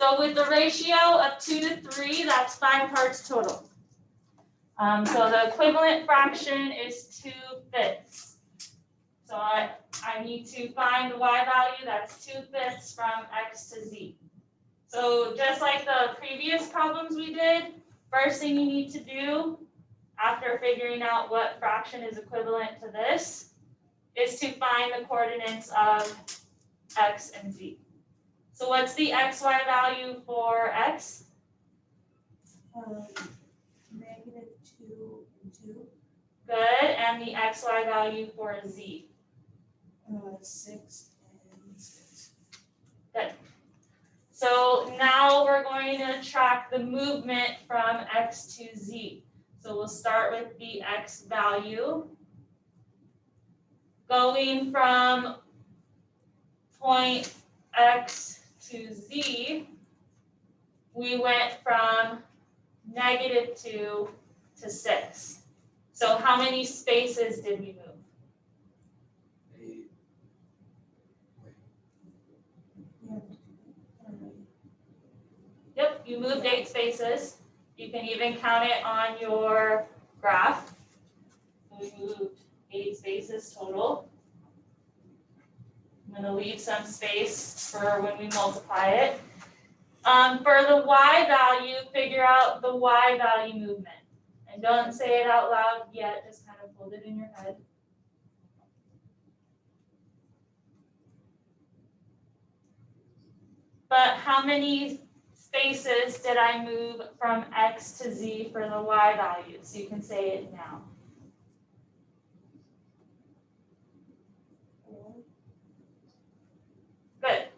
So with the ratio of 2 to 3, that's 5 parts total. So the equivalent fraction is 2/5. So I need to find the y value, that's 2/5 from x to z. So just like the previous problems we did, first thing you need to do after figuring out what fraction is equivalent to this is to find the coordinates of x and z. So what's the xy value for x? -2 and 2. Good, and the xy value for z? 6 and 6. Good. So now we're going to track the movement from x to z. So we'll start with the x value. Going from point x to z, we went from -2 to 6. So how many spaces did we move? 8. Yep, you moved 8 spaces. You can even count it on your graph. We moved 8 spaces total. I'm going to leave some space for when we multiply it. For the y value, figure out the y value movement. And don't say it out loud yet, just kind of hold it in your head. But how many spaces did I move from x to z for the y value? So you can say it now. 4. Good.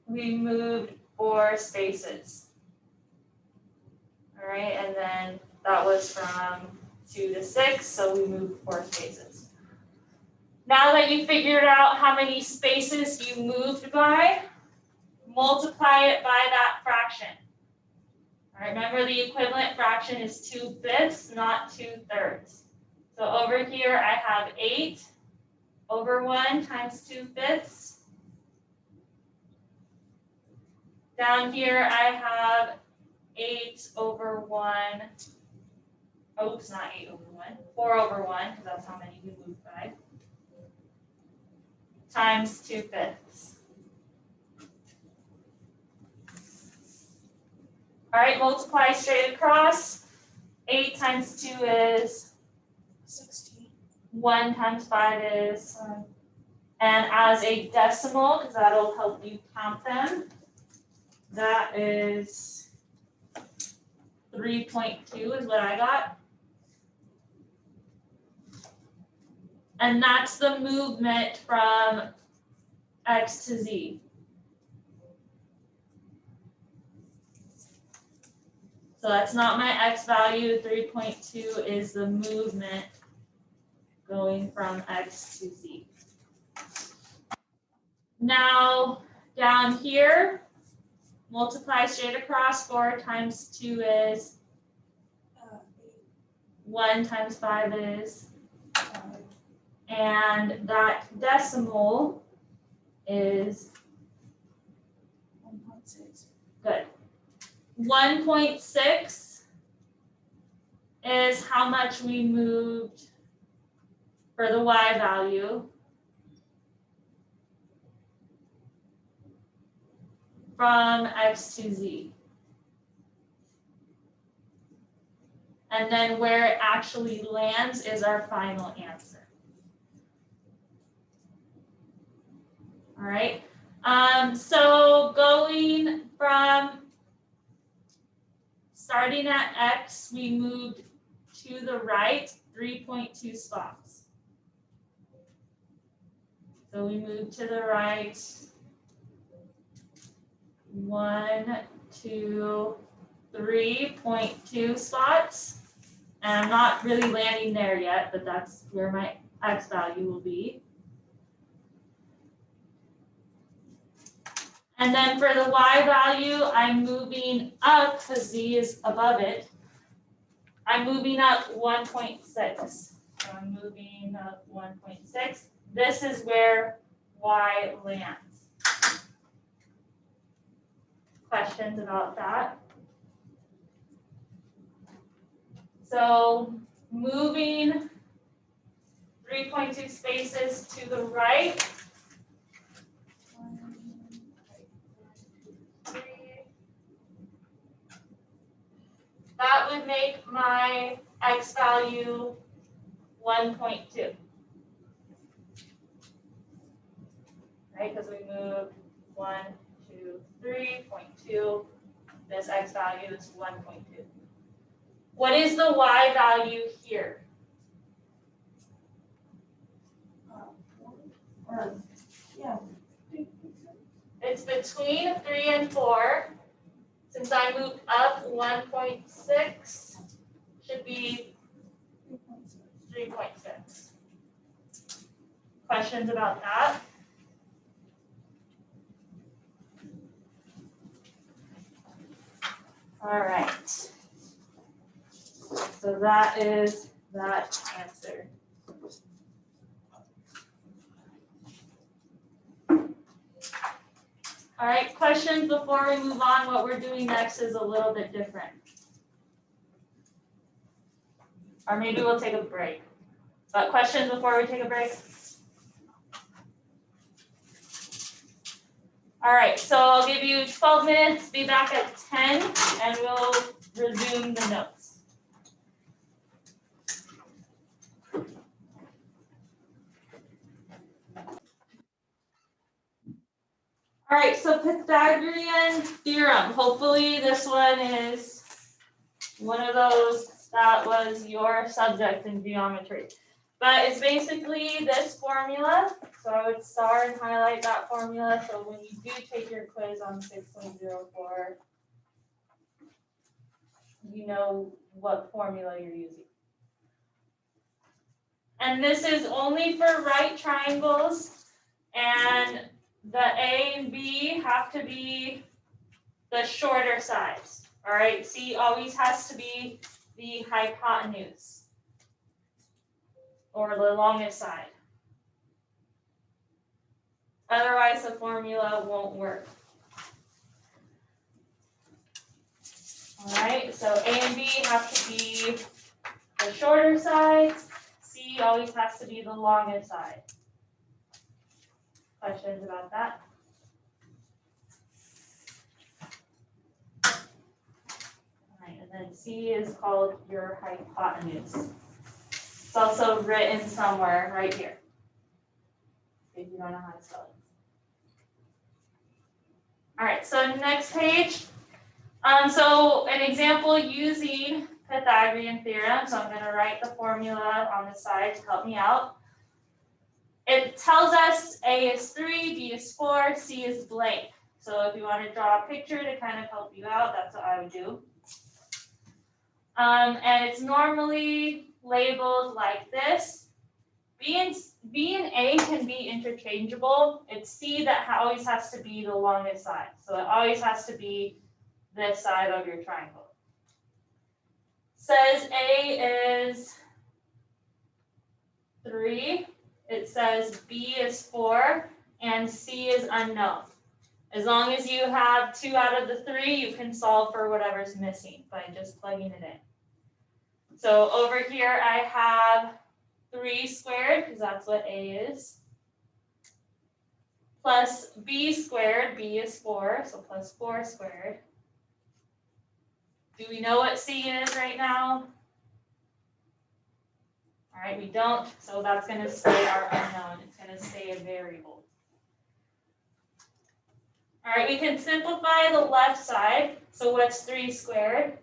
We moved 4 spaces. All right, and then that was from 2 to 6, so we moved 4 spaces. Now that you figured out how many spaces you moved by, multiply it by that fraction. All right, remember the equivalent fraction is 2/5, not 2/3. So over here I have 8 over 1 times 2/5. Down here I have 8 over 1. Oops, not 8 over 1. 4 over 1, because that's how many we moved by. Times 2/5. All right, multiply straight across. 8 times 2 is 16. 1 times 5 is, and as a decimal, because that'll help you count them, that is 3.2 is what I got. And that's the movement from x to z. So that's not my x value, 3.2 is the movement going from x to z. Now, down here, multiply straight across, 4 times 2 is, 8. 1 times 5 is, 5. and that decimal is 1.6. good. 1.6 is how much we moved for the y value from x to z. And then where it actually lands is our final answer. All right. So going from starting at x, we moved to the right 3.2 spots. So we moved to the right 1, 2, 3.2 spots. And I'm not really landing there yet, but that's where my x value will be. And then for the y value, I'm moving up, because z is above it. I'm moving up 1.6. So I'm moving up 1.6. This is where y lands. questions about that? So moving 3.2 spaces to the right. 1, 2, 3. That would make my x value 1.2. Right, because we moved 1, 2, 3.2. This x value is 1.2. What is the y value here? Or, yeah. It's between 3 and 4. Since I moved up 1.6, should be 3.6. Questions about that? All right. So that is that answer. All right, questions before we move on. What we're doing next is a little bit different. Or maybe we'll take a break. But questions before we take a break? All right, so I'll give you 12 minutes, be back at 10, and we'll resume the notes. All right, so Pythagorean theorem. Hopefully this one is one of those that was your subject in geometry. But it's basically this formula. So I would star and highlight that formula. So when you do take your quiz on 6.04, you know what formula you're using. And this is only for right triangles, and the A and B have to be the shorter sides. All right, C always has to be the hypotenuse, or the longest side. Otherwise, the formula won't work. All right, so A and B have to be the shorter sides. C always has to be the longest side. Questions about that? All right, and then C is called your hypotenuse. It's also written somewhere right here, if you don't know how to spell it. All right, so next page. So an example using Pythagorean theorem. So I'm going to write the formula on the side to help me out. It tells us A is 3, B is 4, C is blank. So if you want to draw a picture to kind of help you out, that's what I would do. And it's normally labeled like this. B and A can be interchangeable. It's C that always has to be the longest side. So it always has to be this side of your triangle. Says A is 3. It says B is 4, and C is unknown. As long as you have 2 out of the 3, you can solve for whatever's missing by just plugging it in. So over here I have 3 squared, because that's what A is, plus B squared, B is 4, so plus 4 squared. Do we know what C is right now? All right, we don't, so that's going to stay our unknown. It's going to stay a variable. All right, we can simplify the left side. So what's 3 squared?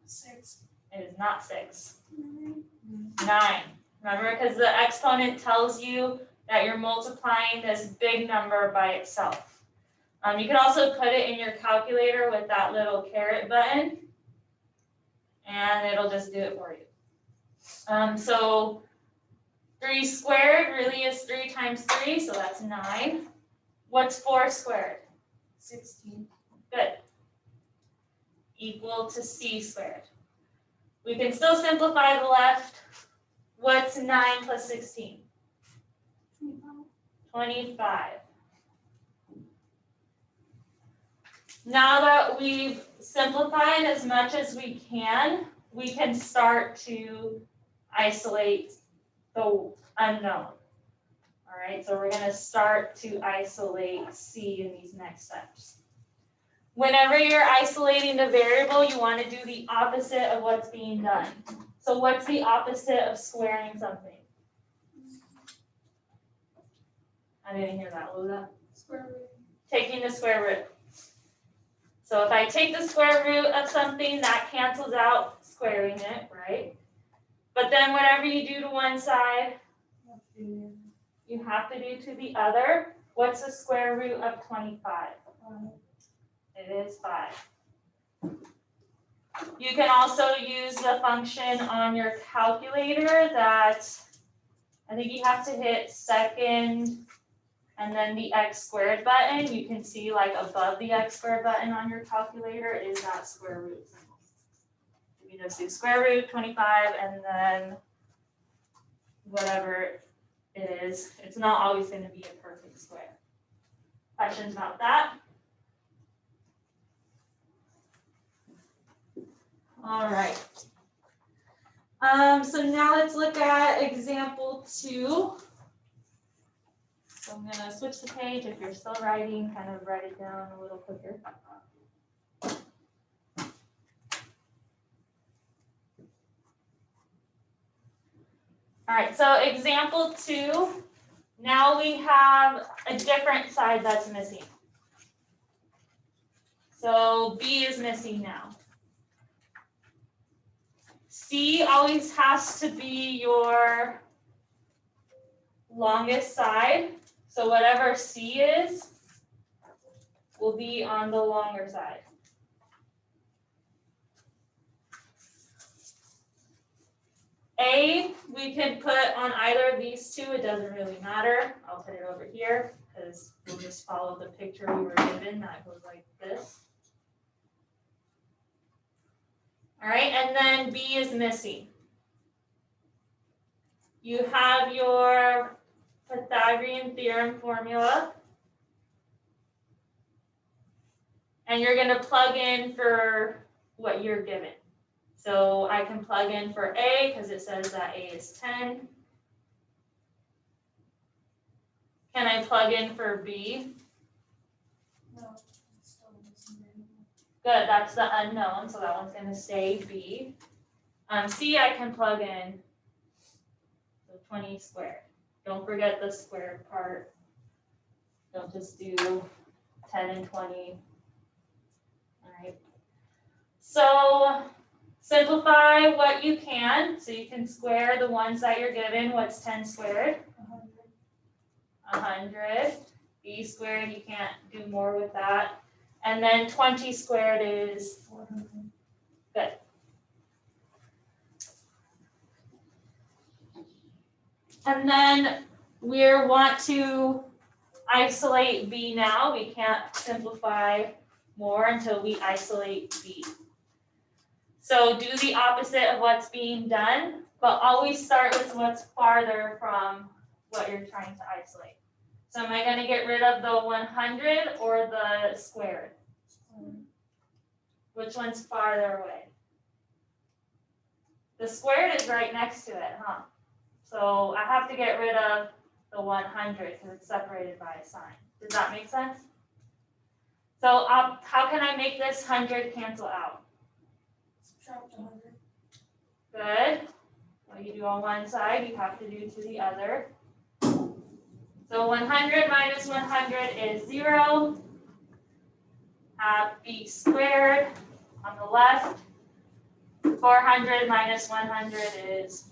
6. It is not 6. 9. Remember, because the exponent tells you that you're multiplying this big number by itself. You can also put it in your calculator with that little caret button, and it'll just do it for you. So 3 squared really is 3 times 3, so that's 9. What's 4 squared? 16. Good. Equal to C squared. We can still simplify the left. What's 9 plus 16? 25. Now that we've simplified as much as we can start to isolate the unknown. All right, so we're gonna start to isolate C in these next steps. Whenever you're isolating the variable, you want to do the opposite of what's being done. So what's the opposite of squaring something? I didn't hear that. What was that? Square root. Taking the square root. So if I take the square root of something, that cancels out squaring it, right? But then whatever you do to one side, you have to do to the other. What's the square root of 25? It is 5. You can also use the function on your calculator that I think you have to hit second and then the x squared button. You can see like above the x squared button on your calculator is that square root symbol. You just do square root 25 and then whatever it is. It's not always going to be a perfect square. Questions about that? All right. So now let's look at example 2. So I'm going to switch the page. If you're still writing, kind of write it down a little quicker. All right, so example 2, now we have a different side that's missing. So B is missing now. C always has to be your longest side. So whatever C is will be on the longer side. A, we can put on either of these two. It doesn't really matter. I'll put it over here because we'll just follow the picture we were given. That goes like this. All right, and then B is missing. You have your Pythagorean theorem formula. And you're going to plug in for what you're given. So I can plug in for A because it says that A is 10. Can I plug in for B? No, it's still missing. Good, that's the unknown, so that one's going to stay B. C I can plug in, so 20 squared. Don't forget the squared part. Don't just do 10 and 20. All right. So simplify what you can. So you can square the ones that you're given. What's 10 squared? 100. B squared, you can't do more with that. And then 20 squared is 400. good. And then we want to isolate B now. We can't simplify more until we isolate B. So do the opposite of what's being done, but always start with what's farther from what you're trying to isolate. So am I going to get rid of the 100 or the squared? Which one's farther away? The squared is right next to it, huh? So I have to get rid of the 100 because it's separated by a sign. Does that make sense? So how can I make this 100 cancel out? Subtract 100. Good. What you do on one side, you have to do to the other. So 100 minus 100 is 0. Have B squared on the left. 400 minus 100 is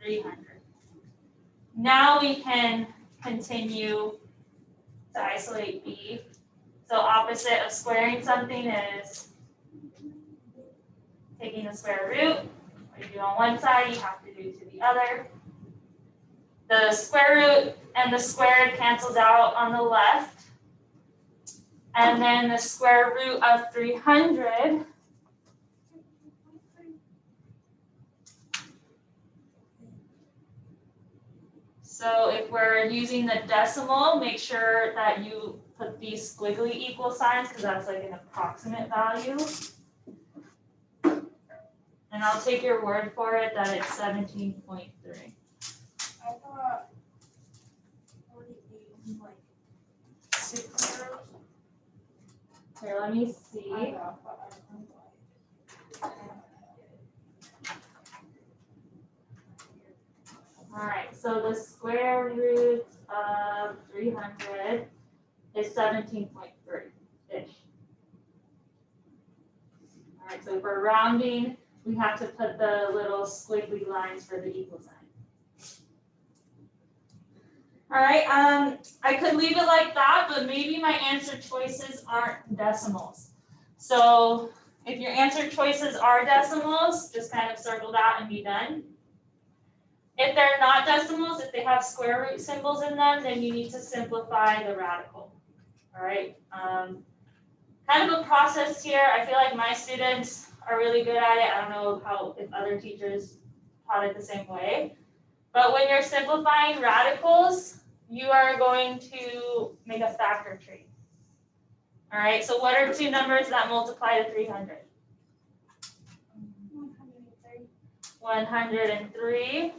300. Now we can continue to isolate B. So opposite of squaring something is taking the square root. What you do on one side, you have to do to the other. The square root and the squared cancels out on the left. And then the square root of 300 So if we're using the decimal, make sure that you put these squiggly equal signs because that's like an approximate value. And I'll take your word for it that it's 17.3. I thought 48 was like 6 zeros. Here, let me see. I got, but I don't like. All right, so the square root of 300 is 17.3-ish. All right, so if we're rounding, we have to put the little squiggly lines for the equal sign. All right, I could leave it like that, but maybe my answer choices aren't decimals. So if your answer choices are decimals, just kind of circle that and be done. If they're not decimals, if they have square root symbols in them, then you need to simplify the radical. All right, kind of a process here. I feel like my students are really good at it. I don't know if other teachers taught it the same way. But when you're simplifying radicals, you are going to make a factor tree. All right, so what are two numbers that multiply to 300? 103. 103.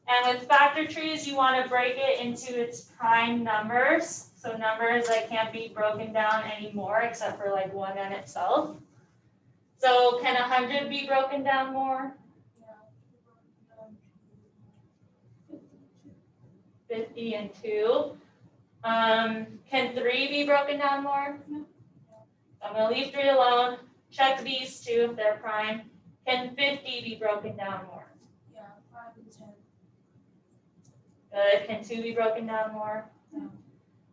And with factor trees, you want to break it into its prime numbers. So numbers that can't be broken down anymore except for like 1 and itself. So can 100 be broken down more? Yeah. 50 and 2. Can 3 be broken down more? No. I'm going to leave 3 alone. Check these two if they're prime. Can 50 be broken down more? Yeah, 5 and 10. Good. Can 2 be broken down more? No.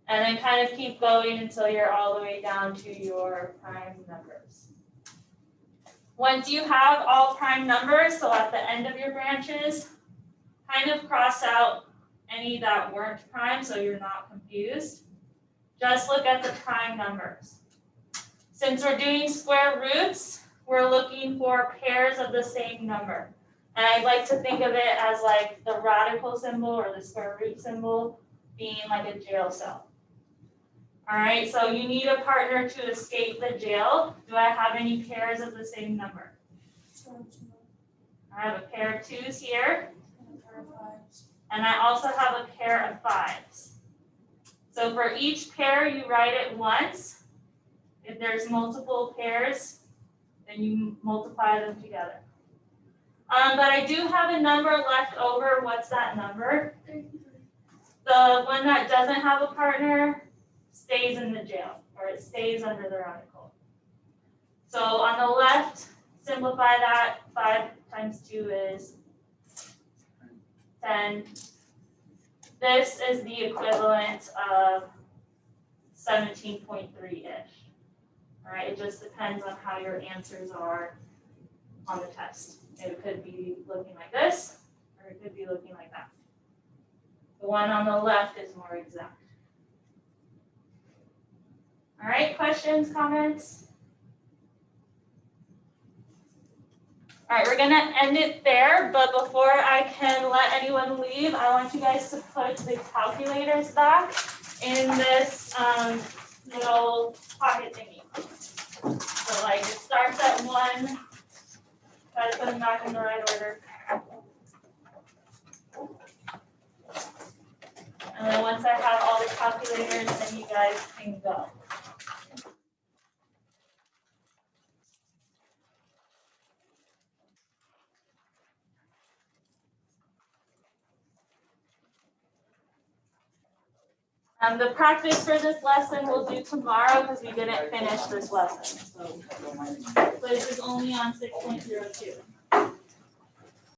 And then kind of keep going until you're all the way down to your prime numbers. Once you have all prime numbers, so at the end of your branches, kind of cross out any that weren't prime so you're not confused. Just look at the prime numbers. Since we're doing square roots, we're looking for pairs of the same number. And I like to think of it as like the radical symbol or the square root symbol being like a jail cell. All right, so you need a partner to escape the jail. Do I have any pairs of the same number? 2 and 2. I have a pair of 2s here, And a pair of 5s. and I also have a pair of 5s. So for each pair, you write it once. If there's multiple pairs, then you multiply them together. But I do have a number left over. What's that number? 33. The one that doesn't have a partner stays in the jail, or it stays under the radical. So on the left, simplify that. 5 times 2 is 10. This is the equivalent of 17.3-ish. All right, it just depends on how your answers are on the test. It could be looking like this, or it could be looking like that. The one on the left is more exact. All right, questions, comments? All right, we're gonna end it there, but before I can let anyone leave, I want you guys to put the calculators back in this little pocket thingy. So like it starts at 1, try to put them back in the right order. And then once I have all the calculators, then you guys can go. The practice for this lesson we'll do tomorrow because we didn't finish this lesson. So this is only on 6.02.